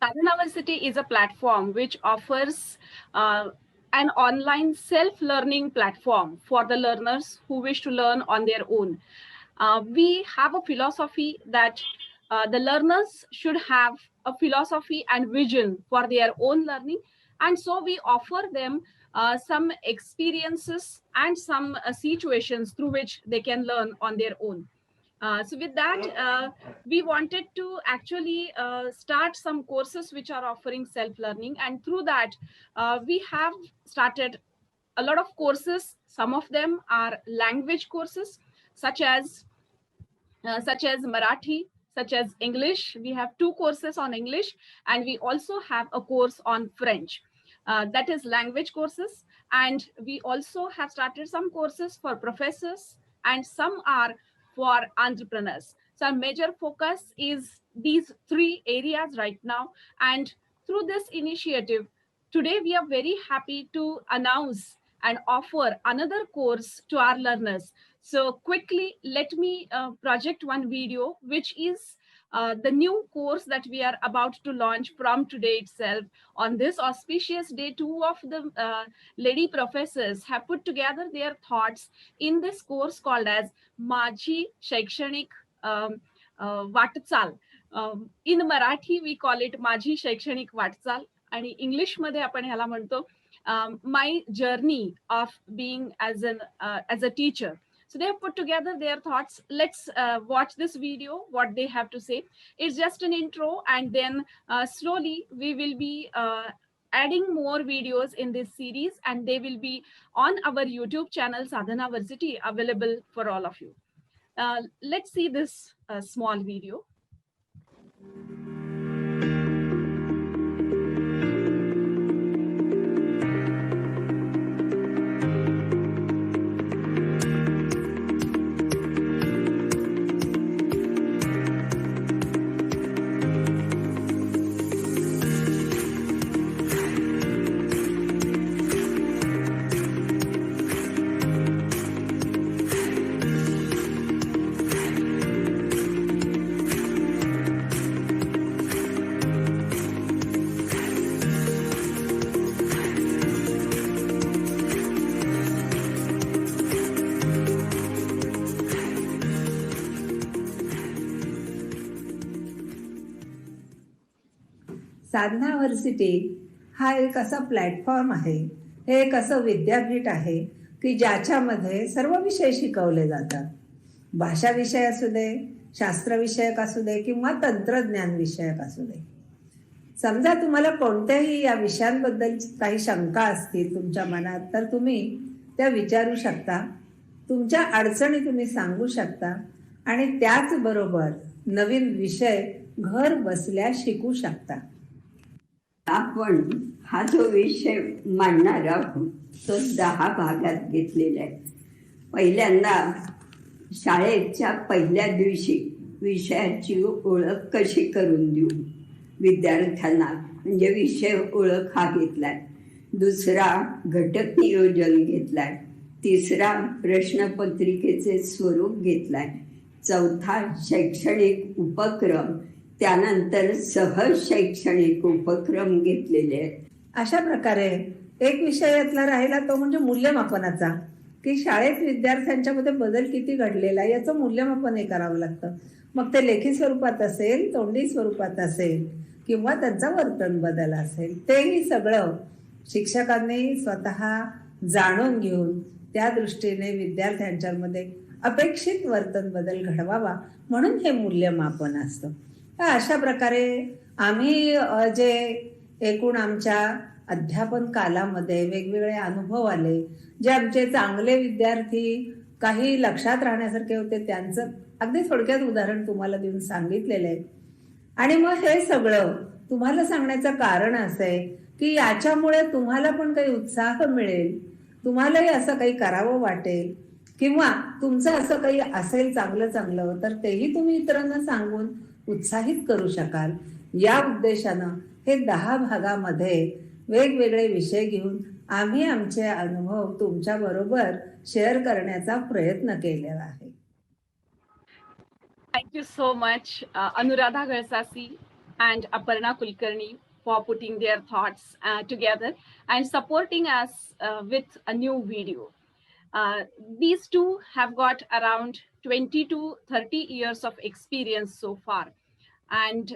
Sadhanavarsity is a platform which offers an online self-learning platform for the learners who wish to learn on their own. We have a philosophy that the learners should have a philosophy and vision for their own learning, and so we offer them some experiences and some situations through which they can learn on their own. So with that, we wanted to actually start some courses which are offering self-learning, and through that, we have started a lot of courses. Some of them are language courses, such as Marathi, such as English. We have 2 courses on English, and we also have a course on French. That is language courses, and we also have started some courses for professors, and some are for entrepreneurs. So our major focus is these 3 areas right now. And through this initiative, today we are very happy to announce and offer another course to our learners. So quickly, let me project one video, which is the new course that we are about to launch from today itself. On this auspicious day, 2 of the lady professors have put together their thoughts in this course called as माझी शैक्षणिक वाटचाल. In Marathi, we call it माझी शैक्षणिक वाटचाल, आणि इंग्लिशमध्ये आपण ह्याला म्हणतो my journey of being as a teacher. So they have put together their thoughts. Let's watch this video, what they have to say. It's just an intro, and then slowly we will be adding more videos in this series, and they will be on our YouTube channel, Sadhanavarsity, available for all of you. Let's see this small video. साधनावर्सिटी हा एक असा platform आहे, हे एक असं विद्यापीठ आहे की ज्याच्यामध्ये सर्व विषय शिकवले जातात. भाषा विषय असू दे, शास्त्र विषयक असू दे किंवा तंत्रज्ञान विषयक असू दे. समजा तुम्हाला कोणत्याही या विषयांबद्दल काही शंका असतील तुमच्या मनात, तर तुम्ही त्या विचारू शकता. तुमच्या अडचणी तुम्ही सांगू शकता आणि त्याचबरोबर नवीन विषय घर बसल्या शिकू शकता. आपण हा जो विषय मांडणार आहोत तो 10 भागात घेतलेला आहे. पहिल्यांदा शाळेच्या पहिल्या दिवशी विषयाची ओळख कशी करून देऊ विद्यार्थ्यांना, म्हणजे विषय ओळख हा घेतलाय. दुसरा घटक नियोजन घेतलाय. तिसरा प्रश्नपत्रिकेचे स्वरूप घेतलाय. चौथा शैक्षणिक उपक्रम, त्यानंतर सहज शैक्षणिक उपक्रम घेतलेले आहेत. अशा प्रकारे एक विषय यातला राहिला तो म्हणजे मूल्यमापनाचा, की शाळेत विद्यार्थ्यांच्या मध्ये बदल किती घडलेला आहे याचं मूल्यमापन हे करावं लागतं. मग ते लेखी स्वरूपात असेल, तोंडी स्वरूपात असेल किंवा त्यांचा वर्तन बदल असेल, तेही सगळं शिक्षकांनी स्वतः जाणून घेऊन त्या दृष्टीने विद्यार्थ्यांच्यामध्ये अपेक्षित वर्तन बदल घडवावा, म्हणून हे मूल्यमापन असतं. अशा प्रकारे आम्ही जे एकूण आमच्या अध्यापन कालामध्ये वेगवेगळे अनुभव आले, जे आमचे चांगले विद्यार्थी काही लक्षात राहण्यासारखे होते त्यांचं अगदी थोडक्यात उदाहरण तुम्हाला देऊन सांगितलेलं आहे. आणि मग हे सगळं तुम्हाला सांगण्याचं कारण असं आहे की याच्यामुळे तुम्हाला पण काही उत्साह मिळेल, तुम्हालाही असं काही करावं वाटेल, किंवा तुमचं असं काही असेल चांगलं तर तेही तुम्ही इतरांना सांगून उत्साहित करू शकाल. या उद्देशानं हे 10 भागामध्ये वेगवेगळे विषय घेऊन आम्ही आमचे अनुभव तुमच्या बरोबर शेअर करण्याचा प्रयत्न केलेला आहे. Thank you so much, Anuradha Galsasi and Aparna Kulkarni for putting their thoughts together and supporting us with a new video. Uh, these two have got around 20 to 30 years of experience so far. And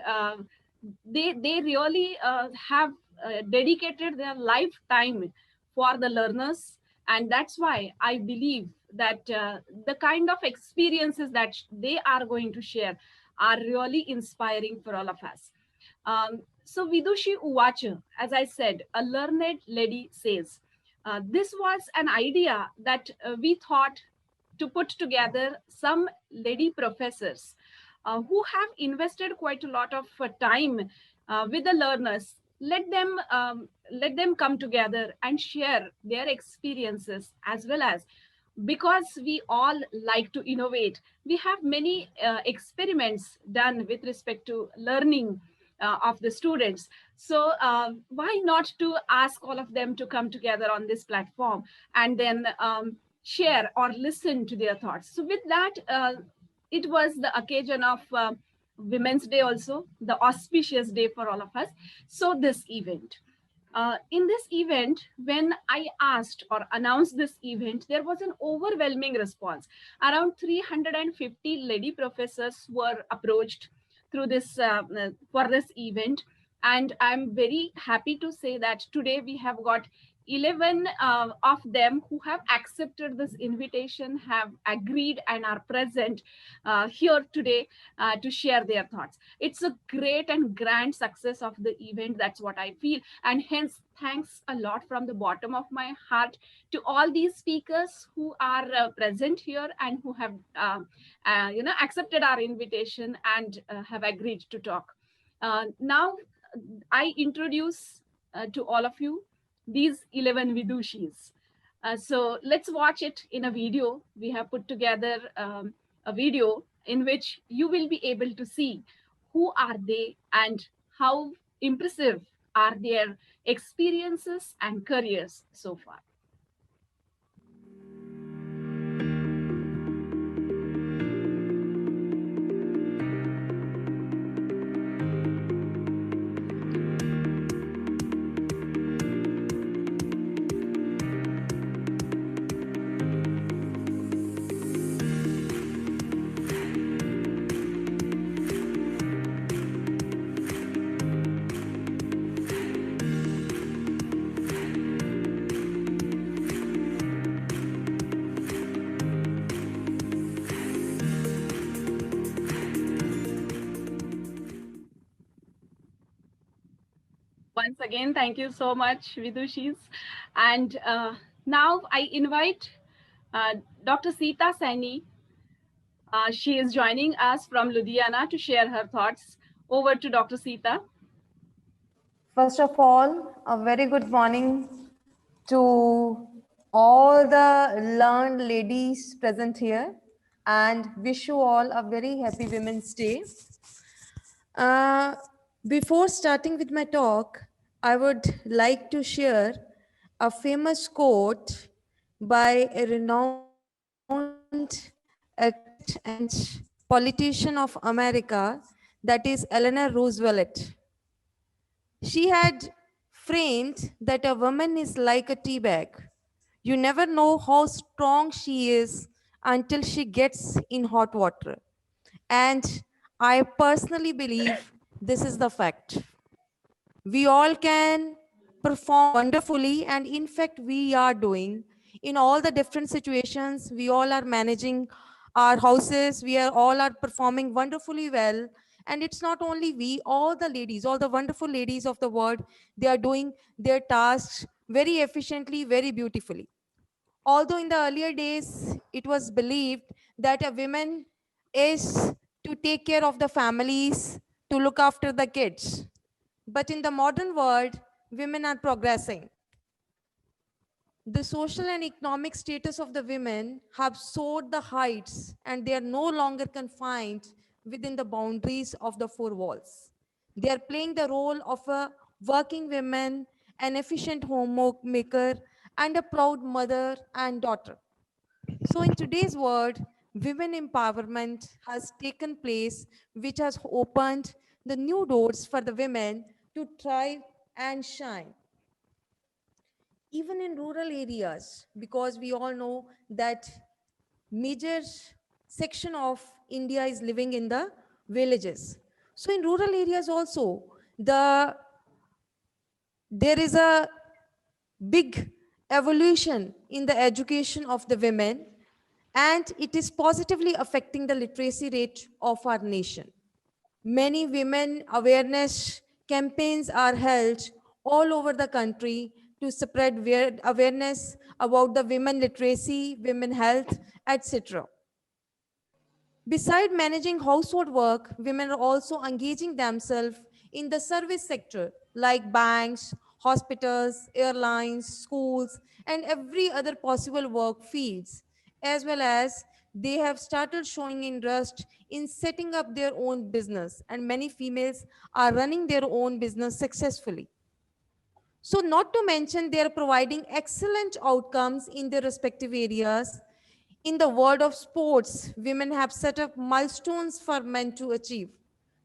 they really have dedicated their lifetime for the learners. And that's why I believe that the kind of experiences that they are going to share are really inspiring for all of us. So Vidushi Uvach, as I said, a learned lady says, this was an idea that we thought to put together some lady professors who have invested quite a lot of time with the learners. Let them come together and share their experiences, as well as, because we all like to innovate, we have many experiments done with respect to learning of the students. So why not to ask all of them to come together on this platform and then share or listen to their thoughts. So with that, it was the occasion of Women's Day also, the auspicious day for all of us. So this event. In this event, when I asked or announced this event, there was an overwhelming response. Around 350 lady professors were approached through this for this event, and I'm very happy to say that today we have got 11 of them who have accepted this invitation, have agreed, and are present here today to share their thoughts. It's a great and grand success of the event. That's what I feel. And hence, thanks a lot from the bottom of my heart to all these speakers who are present here and who have accepted our invitation and have agreed to talk. Now, I introduce to all of you these 11 Vidushis. So let's watch it in a video. We have put together a video in which you will be able to see who are they and how impressive are their experiences and careers so far. Once again, thank you so much, Vidushis. And now I invite Dr. Sita Saini. She is joining us from Ludhiana to share her thoughts. Over to Dr. Sita. First of all, a very good morning to all the learned ladies present here, and wish you all a very happy Women's Day. Before starting with my talk, I would like to share a famous quote by a renowned activist and politician of America, that is Eleanor Roosevelt. She had framed that a woman is like a tea bag. You never know how strong she is until she gets in hot water. And I personally believe this is the fact. We all can perform wonderfully, and in fact, we are doing in all the different situations. We all are managing our houses. We are all are performing wonderfully well. And it's not only we, all the ladies, all the wonderful ladies of the world, they are doing their tasks very efficiently, very beautifully. Although in the earlier days, it was believed that a woman is to take care of the families, to look after the kids. But in the modern world, women are progressing. The social and economic status of the women have soared the heights, and they are no longer confined within the boundaries of the four walls. They are playing the role of a working woman, an efficient homemaker, and a proud mother and daughter. So in today's world, women empowerment has taken place, which has opened the new doors for the women to thrive and shine. Even in rural areas, because we all know that major section of India is living in the villages. So in rural areas also, there is a big evolution in the education of the women, and it is positively affecting the literacy rate of our nation. Many women awareness campaigns are held all over the country to spread awareness about the women literacy, women health, etc. Beside managing household work, women are also engaging themselves in the service sector like banks, hospitals, airlines, schools, and every other possible work fields, as well as they have started showing interest in setting up their own business, and many females are running their own business successfully. So, not to mention, they are providing excellent outcomes in their respective areas. In the world of sports, women have set up milestones for men to achieve.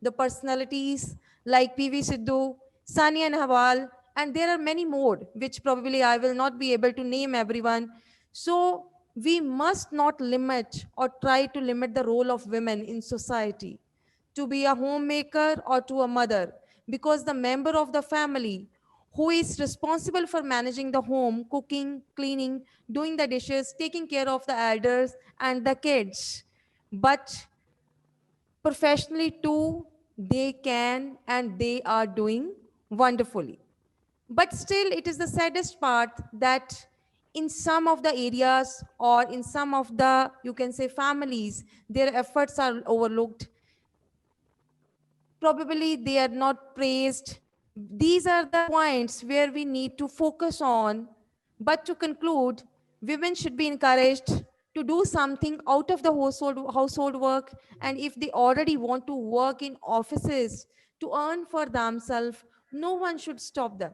The personalities like PV Sidhu, Sania Nehwal, and there are many more, which probably I will not be able to name everyone. So, we must not limit or try to limit the role of women in society to be a homemaker or to a mother, because the member of the family who is responsible for managing the home, cooking, cleaning, doing the dishes, taking care of the elders and the kids. But professionally too, they can and they are doing wonderfully. But still, it is the saddest part that in some of the areas or in some of the, you can say, families, their efforts are overlooked. Probably they are not praised. These are the points where we need to focus on. But to conclude, women should be encouraged to do something out of the household work. And if they already want to work in offices to earn for themselves, no one should stop them.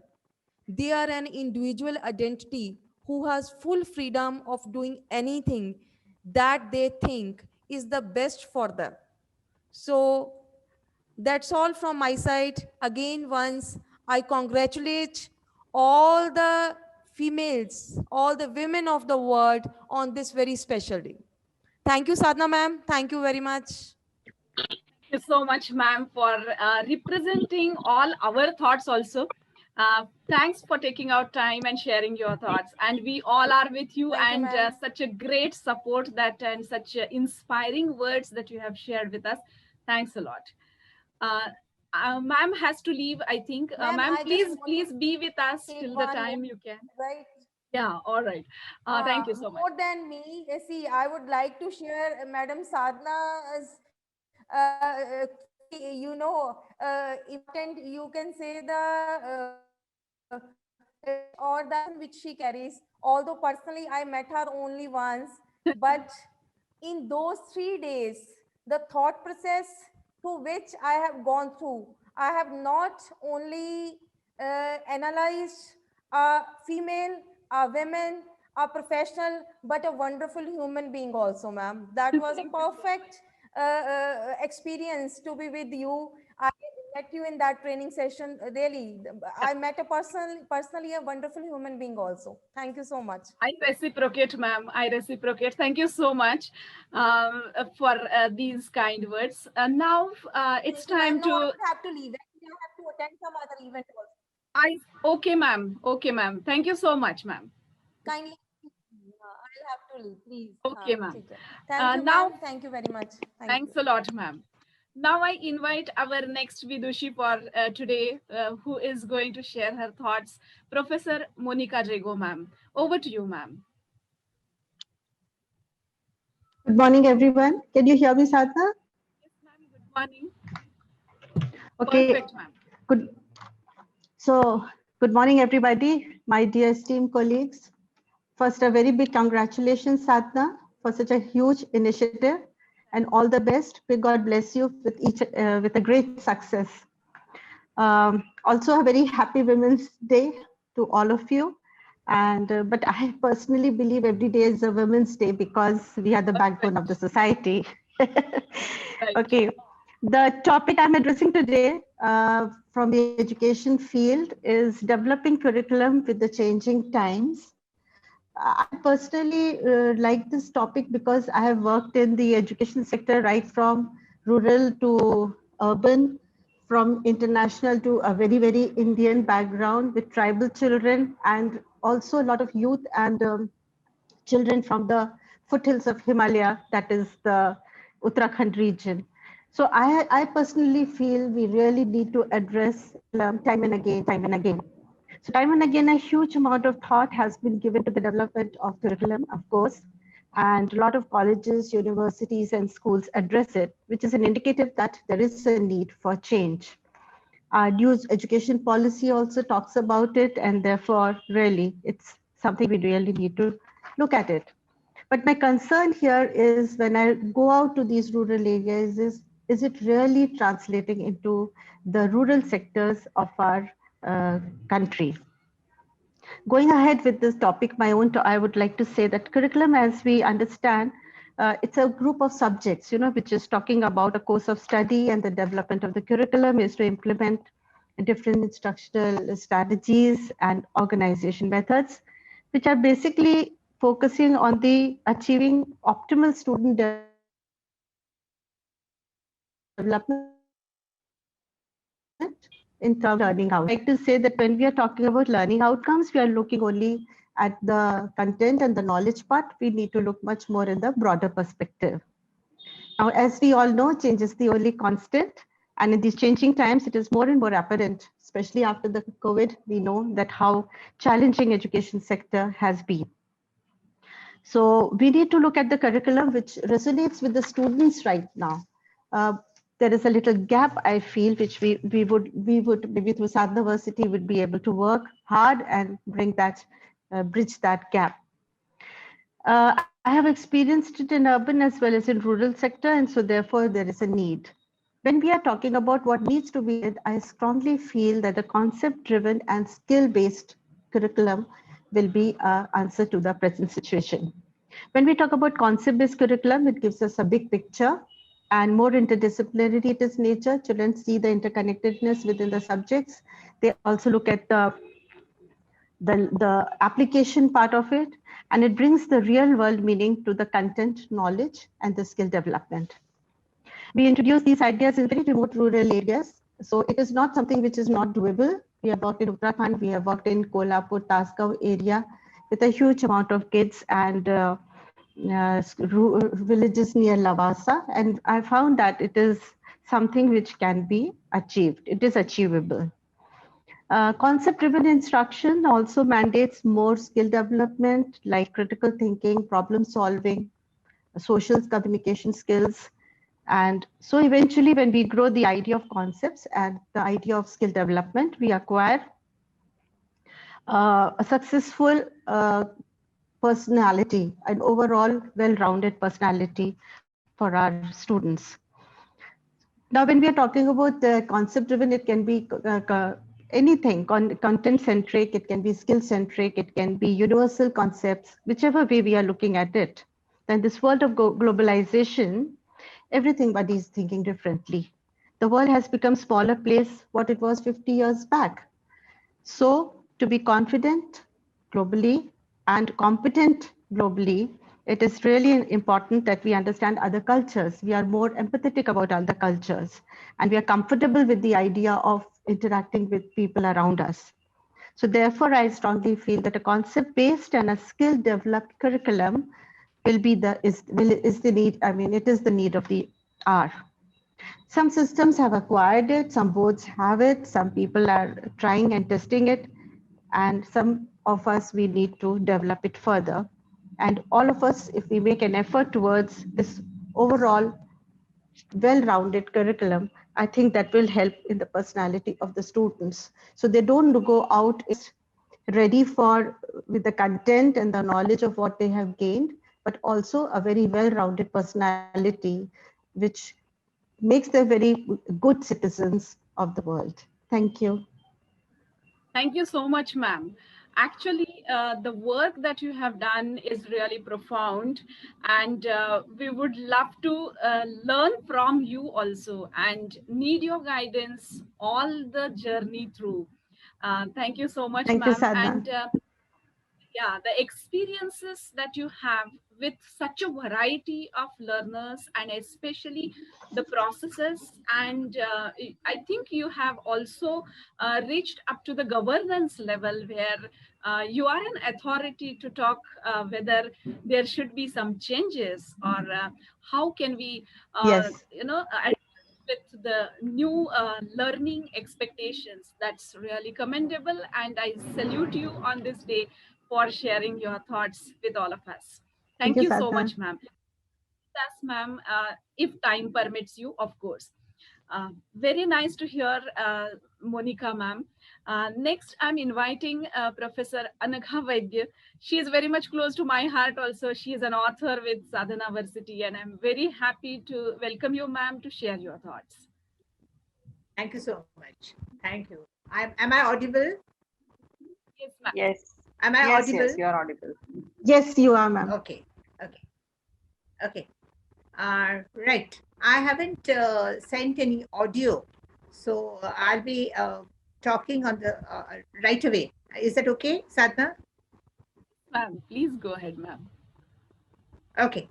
They are an individual identity who has full freedom of doing anything that they think is the best for them. So that's all from my side. Again, once I congratulate all the females, all the women of the world on this very special day. Thank you, Sadhana ma'am. Thank you very much. Thank you so much, ma'am, for representing all our thoughts also. Thanks for taking out time and sharing your thoughts. And we all are with you, Thank you, and ma'am. such a great support that and such inspiring words that you have shared with us. Thanks a lot. Uh, ma'am has to leave, I think. Ma'am, Ma'am, I just please, want please be with us to take till the one time more, you can. right? Yeah, all right. Thank you so much. More than me, see, I would like to share Madam Sadhana's key, important, you can say the or the which she carries. Although personally, I met her only once, but in those 3 days, the thought process through which I have gone through, I have not only analyzed a female, a woman, a professional, but a wonderful human being also, ma'am. That was a Thank you so much. perfect experience to be with you. I met you in that training session. Really, I met a personally a wonderful human being also. Thank you so much. I reciprocate, ma'am. I reciprocate. Thank you so much for these kind words. Now it's Thank you, ma'am. time No, I to. would have to leave. Actually, I have to attend some other event also. I okay, ma'am. Okay, ma'am. Thank you so much, ma'am. Kindly, I'll have to leave, please. Okay, ma'am. ठीक है. Thank you, Now, ma'am. Thank you very much. Thank you. thanks a lot, ma'am. Now I invite our next Vidushi for today, who is going to share her thoughts, Professor Monica Jago, ma'am. Over to you, ma'am. Good morning, everyone. Can you hear me, Sadhana? Yes, ma'am. Good morning. Okay, Perfect, ma'am. good. So, good morning, everybody, my dear esteemed colleagues. First, a very big congratulations, Sadhana, for such a huge initiative, and all the best. May God bless you with a great success. Also, a very happy Women's Day to all of you. And but I personally believe every day is a Women's Day because we are the backbone of the society. Right. Okay. The topic I'm addressing today from the education field is developing curriculum with the changing times. I personally like this topic because I have worked in the education sector right from rural to urban, from international to a very, very Indian background with tribal children, and also a lot of youth and children from the foothills of Himalaya, that is the Uttarakhand region. So I personally feel we really need to address time and again, time and again. So time and again, a huge amount of thought has been given to the development of curriculum, of course, and a lot of colleges, universities, and schools address it, which is an indicative that there is a need for change. Our new education policy also talks about it, and therefore, really, it's something we really need to look at it. But my concern here is when I go out to these rural areas, is it really translating into the rural sectors of our country? Going ahead with this topic, I would like to say that curriculum, as we understand, it's a group of subjects, which is talking about a course of study, and the development of the curriculum is to implement different instructional strategies and organization methods, which are basically focusing on the achieving optimal student development in terms of learning outcomes. I like to say that when we are talking about learning outcomes, we are looking only at the content and the knowledge part. We need to look much more in the broader perspective. Now, as we all know, change is the only constant. And in these changing times, it is more and more apparent, especially after the COVID, we know that how challenging education sector has been. So we need to look at the curriculum which resonates with the students right now. There is a little gap, I feel, which we would maybe through Sadhanavarsity would be able to work hard and bring that, bridge that gap. I have experienced it in urban as well as in rural sector, and so therefore there is a need. When we are talking about what needs to be done, I strongly feel that the concept-driven and skill-based curriculum will be an answer to the present situation. When we talk about concept-based curriculum, it gives us a big picture and more interdisciplinary it is nature. Children see the interconnectedness within the subjects. They also look at the application part of it, and it brings the real world meaning to the content, knowledge, and the skill development. We introduce these ideas in very remote rural areas. So it is not something which is not doable. We have worked in Uttarakhand, we have worked in Kolhapur, Tasgaon area with a huge amount of kids and villages near Lavasa. And I found that it is something which can be achieved. It is achievable. Concept-driven instruction also mandates more skill development like critical thinking, problem solving, social communication skills. And so eventually when we grow the idea of concepts and the idea of skill development, we acquire a successful personality, an overall well-rounded personality for our students. Now, when we are talking about the concept-driven, it can be anything, content-centric, it can be skill-centric, it can be universal concepts, whichever way we are looking at it. Then this world of globalization, everybody is thinking differently. The world has become a smaller place what it was 50 years back. So to be confident globally and competent globally, it is really important that we understand other cultures. We are more empathetic about other cultures, and we are comfortable with the idea of interacting with people around us. So therefore, I strongly feel that a concept-based and a skill-developed curriculum will be is the need. I mean, it is the need of the hour. Some systems have acquired it, some boards have it, some people are trying and testing it, and some of us, we need to develop it further. And all of us, if we make an effort towards this overall well-rounded curriculum, I think that will help in the personality of the students. So they don't go out ready with the content and the knowledge of what they have gained, but also a very well-rounded personality, which makes them very good citizens of the world. Thank you. Thank you so much, ma'am. Actually, the work that you have done is really profound, and we would love to learn from you also and need your guidance all the journey through. Thank you so much, Thank you, ma'am. Sadhana. And yeah, the experiences that you have with such a variety of learners, and especially the processes, and I think you have also reached up to the governance level where you are an authority to talk whether there should be some changes, or how can we Yes. with the new learning expectations. That's really commendable, and I salute you on this day for sharing your thoughts with all of us. Thank Thank you, you so Sadhana. much, ma'am. Yes, ma'am, if time permits you, of course. Very nice to hear, Monica, ma'am. Next, I'm inviting Professor Anagha Vaidya. She is very much close to my heart also. She is an author with Sadhanavarsity, and I'm very happy to welcome you, ma'am, to share your thoughts. Thank you so much. Thank you. Am I audible? Yes, ma'am. Yes. Am I Yes, audible? yes, you are audible. Yes, you are, ma'am. Okay. Okay. Okay. Right. I haven't sent any audio, so I'll be talking on the right away. Is that okay, Sadhna? Ma'am, please go ahead, ma'am. Okay.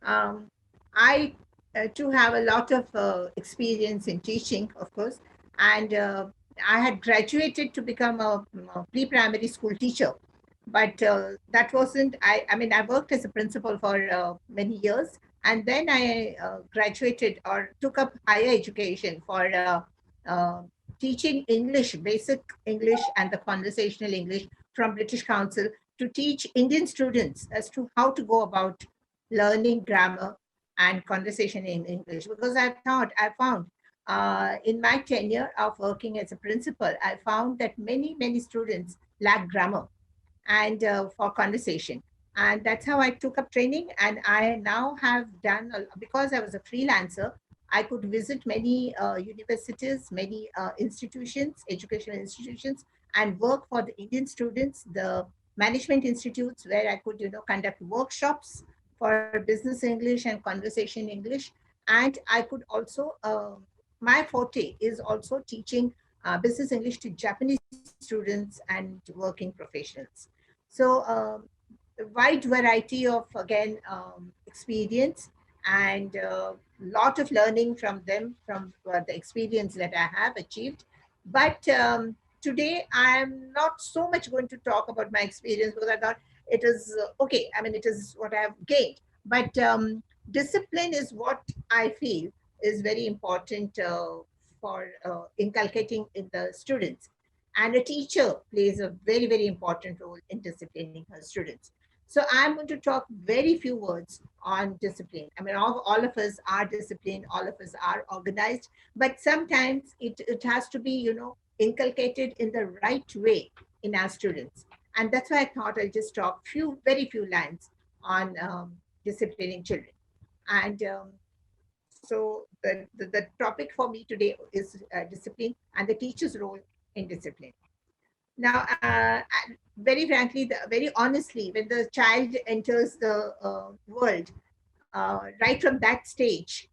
I too have a lot of experience in teaching, of course, and I had graduated to become a pre-primary school teacher, but that wasn't. I mean, I worked as a principal for many years, and then I graduated or took up higher education for uh, teaching English, basic English, and the conversational English from British Council to teach Indian students as to how to go about learning grammar and conversation in English, because I found in my tenure of working as a principal, I found that many students lack grammar and for conversation. And that's how I took up training. And I now have done, because I was a freelancer, I could visit many universities, many institutions, educational institutions, and work for the Indian students, the management institutes where I could, conduct workshops for business English and conversation English. And I could also, my forte is also teaching business English to Japanese students and working professionals. So a wide variety of, again, experience, and a lot of learning from them, from the experience that I have achieved. But today I'm not so much going to talk about my experience, because I thought it is okay. I mean, it is what I have gained. But discipline is what I feel is very important for inculcating in the students. And a teacher plays a very important role in disciplining her students. So I'm going to talk very few words on discipline. I mean, all of us are disciplined, all of us are organized, but sometimes it has to be, inculcated in the right way in our students. And that's why I thought I'll just talk very few lines on disciplining children. And so the topic for me today is discipline and the teacher's role in discipline. Now, very frankly, very honestly, when the child enters the world, right from that stage,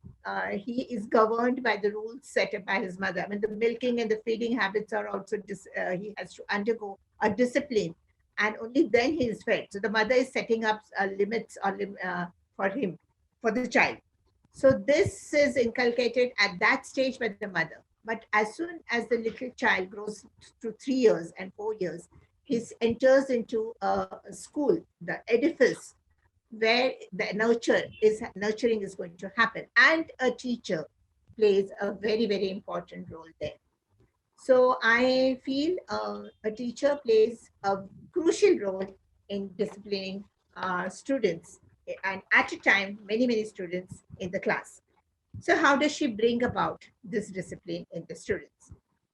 he is governed by the rules set up by his mother. I mean, the milking and the feeding habits are also, he has to undergo a discipline, and only then he is fed. So the mother is setting up limits for him, for the child. So this is inculcated at that stage by the mother. But as soon as the little child grows to 3 years and 4 years, he enters into a school, the edifice, where the nurturing is going to happen, and a teacher plays a very important role there. So I feel a teacher plays a crucial role in disciplining students, and at a time many students in the class. So how does she bring about this discipline in the students?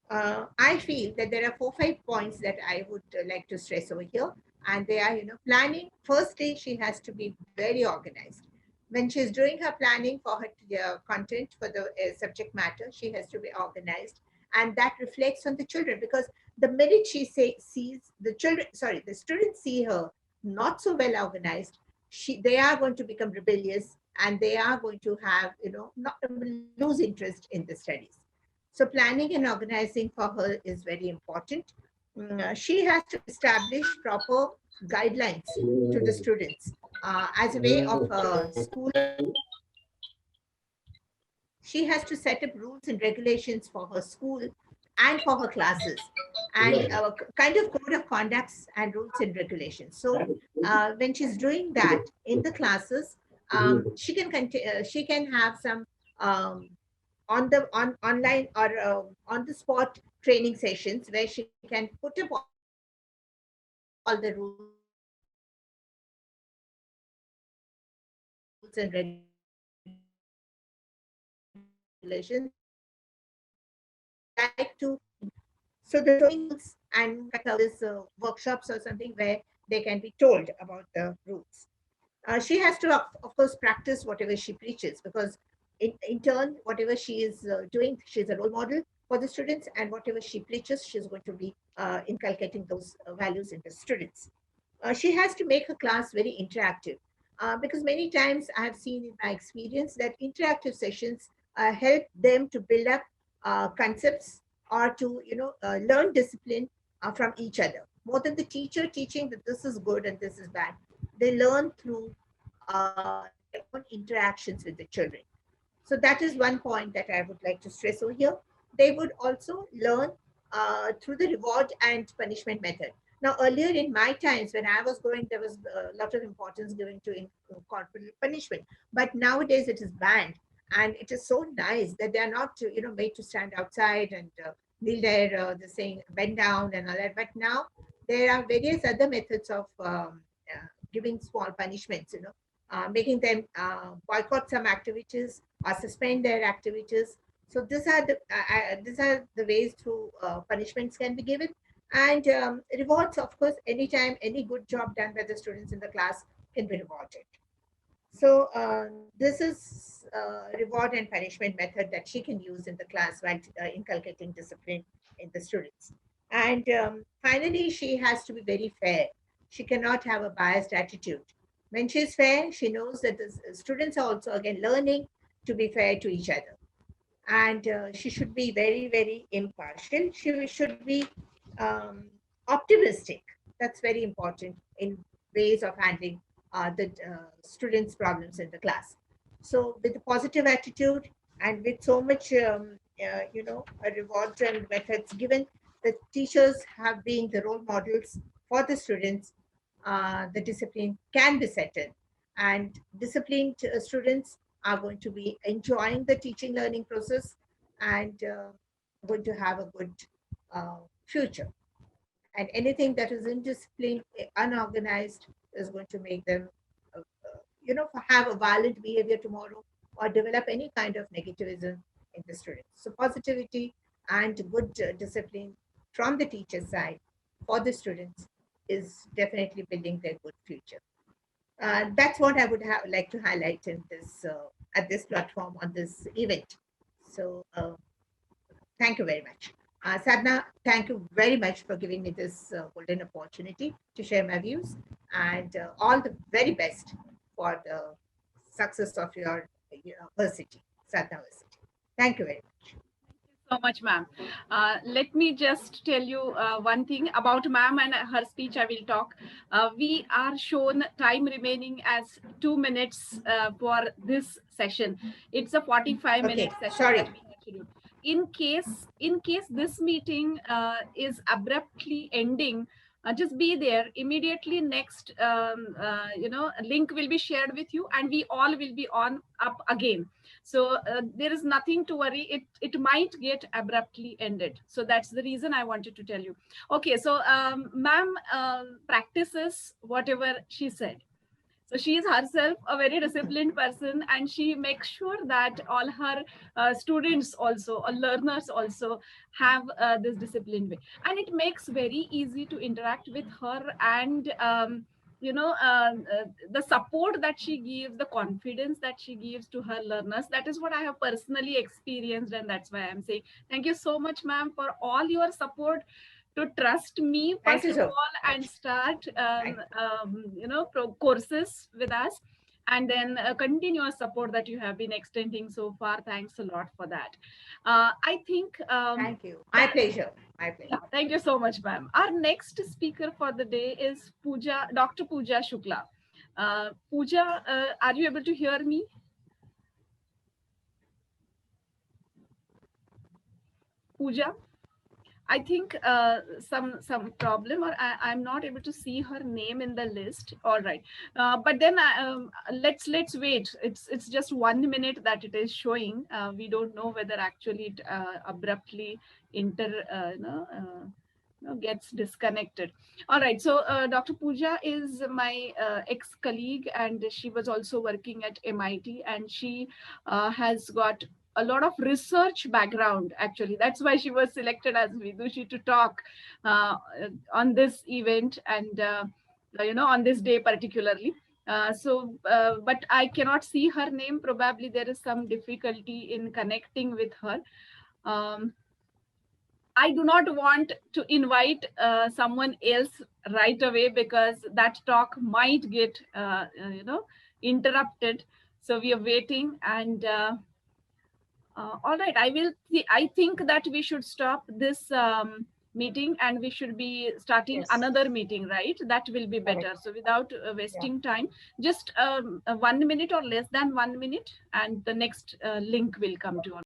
I feel that there are 4-5 points that I would like to stress over here. And they are, planning. Firstly, she has to be very organized. When she's doing her planning for her content, for the subject matter, she has to be organized. and that reflects on the children, because the minute she sees the children, sorry, the students see her not so well organized, they are going to become rebellious, and they are going to have, not lose interest in the studies. So planning and organizing for her is very important. She has to establish proper guidelines to the students as a way of school. She has to set up rules and regulations for her school and for her classes, and kind of code of conducts and rules and regulations. So when she's doing that in the classes, she can have some um, online or on the spot training sessions where she can put up all the rules and regulations like to. So the schools and this workshops or something where they can be told about the rules. She has to, of course, practice whatever she preaches, because in turn, whatever she is doing, she's a role model for the students, and whatever she preaches, she's going to be inculcating those values in the students. She has to make her class very interactive, because many times I have seen in my experience that interactive sessions help them to build up concepts, or to learn discipline from each other, more than the teacher teaching that this is good and this is bad. They learn through their own interactions with the children. So that is one point that I would like to stress over here. They would also learn through the reward and punishment method. Now, earlier in my times when I was growing, there was a lot of importance given to corporal punishment. But nowadays it is banned, and it is so nice that they are not, made to stand outside and kneel there, the saying bend down and all that. But now there are various other methods of giving small punishments, making them boycott some activities or suspend their activities. So these are the ways through punishments can be given, and rewards. Of course, anytime any good job done by the students in the class can be rewarded. So this is reward and punishment method that she can use in the class while inculcating discipline in the students. And finally, she has to be very fair. She cannot have a biased attitude. When she's fair, she knows that the students are also again learning to be fair to each other. And she should be very, very impartial. She should be optimistic. That's very important in ways of handling the students' problems in the class. So with a positive attitude and with so much, a reward and methods given, the teachers have been the role models for the students. The discipline can be settled, and disciplined students are going to be enjoying the teaching learning process, and going to have a good future. And anything that is indisciplined, unorganized, is going to make them, have a violent behavior tomorrow, or develop any kind of negativism in the students. So positivity and good discipline from the teacher side for the students is definitely building their good future. That's what I would like to highlight in this at this platform on this event. So thank you very much. Sadhana, thank you very much for giving me this golden opportunity to share my views, and all the very best for the success of your university, Sadhanavarsity. Thank you very much. So much, ma'am. Let me just tell you one thing about ma'am and her speech. I will talk. We are shown time remaining as 2 minutes for this session. It's a 45-minute Okay, session. sorry. That we have scheduled. In case this meeting is abruptly ending, just be there immediately. Next link will be shared with you, and we all will be on up again. So there is nothing to worry. It might get abruptly ended. So that's the reason I wanted to tell you. Okay, so ma'am practices whatever she said. So she is herself a very disciplined person, and she makes sure that all her students also, or learners also, have this disciplined way. And it makes very easy to interact with her and the support that she gives, the confidence that she gives to her learners, that is what I have personally experienced, and that's why I'm saying thank you so much, ma'am, for all your support, to trust me Thank first you of so all and start Thank courses with us, and then continuous support that you have been extending so far. Thanks a lot for that. I think Thank you. My pleasure. My pleasure. yeah, thank you so much, ma'am. Our next speaker for the day is Dr. Pooja Shukla. Pooja, are you able to hear me? Pooja? I think some problem, or I'm not able to see her name in the list. All right, but then let's wait. It's just 1 minute that it is showing. We don't know whether actually it abruptly gets disconnected. All right, so Dr. Pooja is my ex-colleague, and she was also working at MIT, and she has got a lot of research background. Actually, that's why she was selected as Vidushi to talk on this event, and on this day particularly. But I cannot see her name. Probably there is some difficulty in connecting with her. I do not want to invite someone else right away, because that talk might get interrupted. So we are waiting, and all right, I think that we should stop this meeting, and we should be starting Yes. another meeting, right? That will be better. Correct. So without wasting time, just 1 minute or less than 1 minute, and the next link will come to